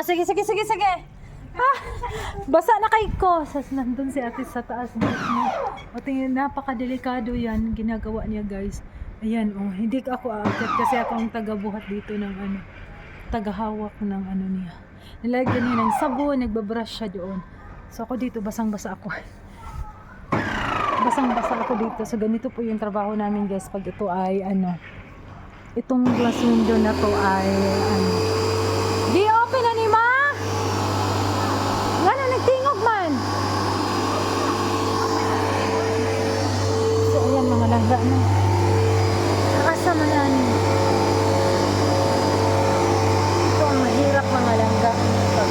sige, sige, sige, sige. Ah, basa na kay ko. Nandun si ate sa taas. O tingin, napakadelikado yan. Ginagawa niya guys. Ayan, oh, hindi ako aakyat kasi ako ang tagabuhat dito ng ano, tagahawak ng ano niya. Nilagyan niya ng sabon, nagbabrush siya doon. So ako dito, basang-basa ako. Basang-basa ako dito. So ganito po yung trabaho namin guys. Pag ito ay ano, itong glass window na to ay ano, di open na ni ma! Nga na, nagtingog man! So ayan mga langga na. Nakasa man na ni. Ito ang mahirap mga langga. Pag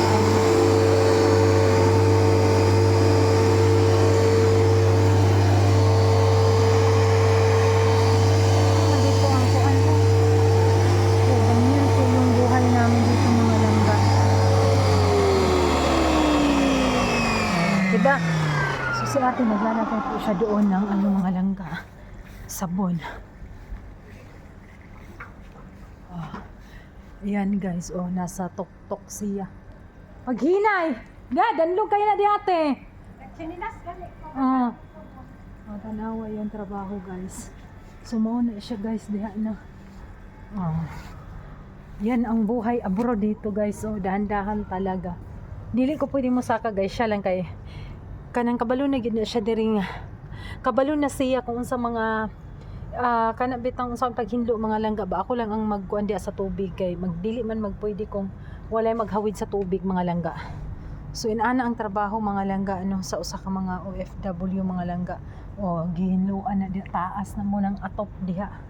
dito ang kuhan ko. So ganyan po yung buhay namin dito mga langga. Diba? So si ate naglalagay po siya doon ng ano mga langga. Sabon. Ayan guys, oh, nasa tok-tok siya. Paghinay! Ga, danlog kayo na di ate. Sinilas gali ko. Oh, tanawa yung trabaho guys. Sumuna siya guys, diha na. Oh. Yan ang buhay abroad dito guys, oh, dahan-dahan talaga. Dili ko pwede mo saka guys, siya lang kay kanang kabalo na gid na siya diring. Kabalo na siya kung sa mga kanabitang sa paghinlo mga langga ba ako lang ang magkuan diya sa tubig kay magdili man magpwede kung walay maghawid sa tubig mga langga. So inana ang trabaho mga langga ano sa usa ka mga OFW mga langga. O gihinluan na diya taas na mo ng atop diha.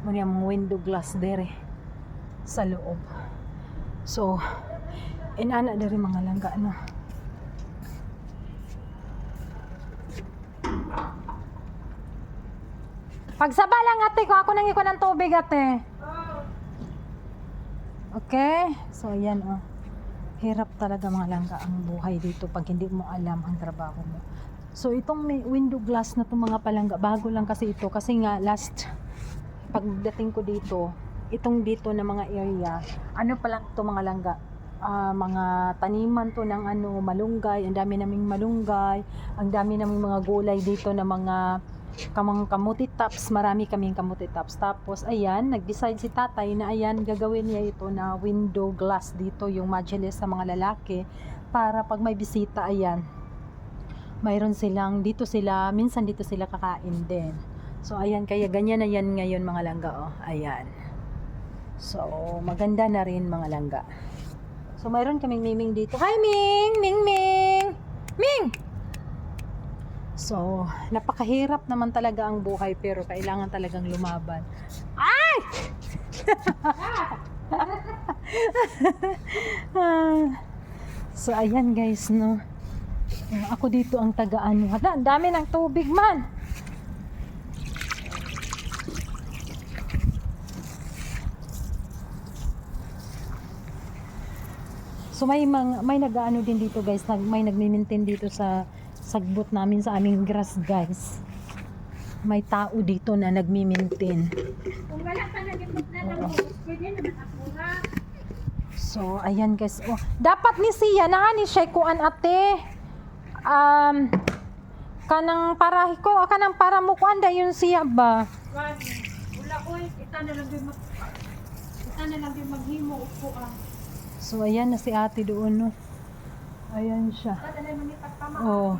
Mo niya mga window glass dere sa loob. So inana dere mga langga ano. Pagsaba lang ate ko, ako nang iko ng tubig ate. Okay? So ayan oh. Hirap talaga mga langga ang buhay dito pag hindi mo alam ang trabaho mo. So itong may window glass na itong mga palangga, bago lang kasi ito. Kasi nga last pagdating ko dito, itong dito na mga area, ano pa lang ito mga langga. Mga taniman to ng ano, malunggay, ang dami naming malunggay, ang dami naming mga gulay dito na mga kamuti tops, marami kaming kamuti tops. Tapos ayan, nag-decide si tatay na ayan, gagawin niya ito na window glass dito, yung modular sa mga lalaki, para pag may bisita, ayan, mayroon silang, dito sila, minsan dito sila kakain din. So ayan, kaya ganyan na yan ngayon mga langga, oh, ayan. So maganda na rin mga langga. So mayroon kaming Miming dito. Hi Ming! Ming Ming! Ming! So, napakahirap naman talaga ang buhay pero kailangan talagang lumaban. Ay! So, ayan guys, no. Ako dito ang tagaan. Ang dami ng tubig man. So, may nag-aano din dito guys. May nagmi-maintain dito sa sagbot namin sa aming grass guys. May tao dito na nagmi-maintain. Kung wala pa nagipot na lang, pwede naman ako nga. So ayan guys, oh, dapat ni siya na ni siya kuan ate. Kanang para ko, kanang para mo kuan da yun siya ba? Wala oy, kita na lang din maghimo upo ah. So ayan na si ate doon, no. Ayan siya. Oh.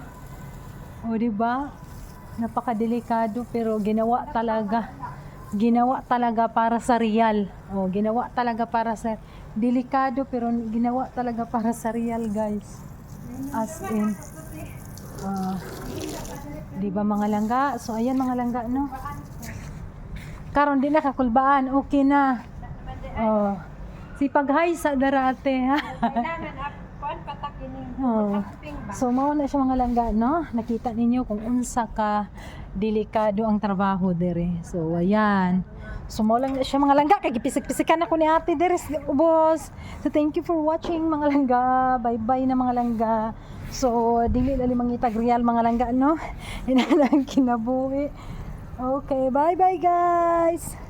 O diba? Napakadelikado pero ginawa talaga. Ginawa talaga para sa real. Oh, ginawa talaga para sa delikado pero ginawa talaga para sa real, guys. As in. Diba mga langga? So ayan mga langga, no. Karon di na kakulbaan, okay na. Oh. Si paghay sa darate ha. Oh. So mao na siya mga langga, no? Nakita ninyo kung unsa ka delikado ang trabaho dere. So ayan. So mao lang na siya mga langga, kay gipisik-pisikan ako ni ate dere ubos. So thank you for watching mga langga. Bye-bye na mga langga. So dili lali mangitag real mga langga, no? Ina lang kinabuhi. Okay, bye-bye guys.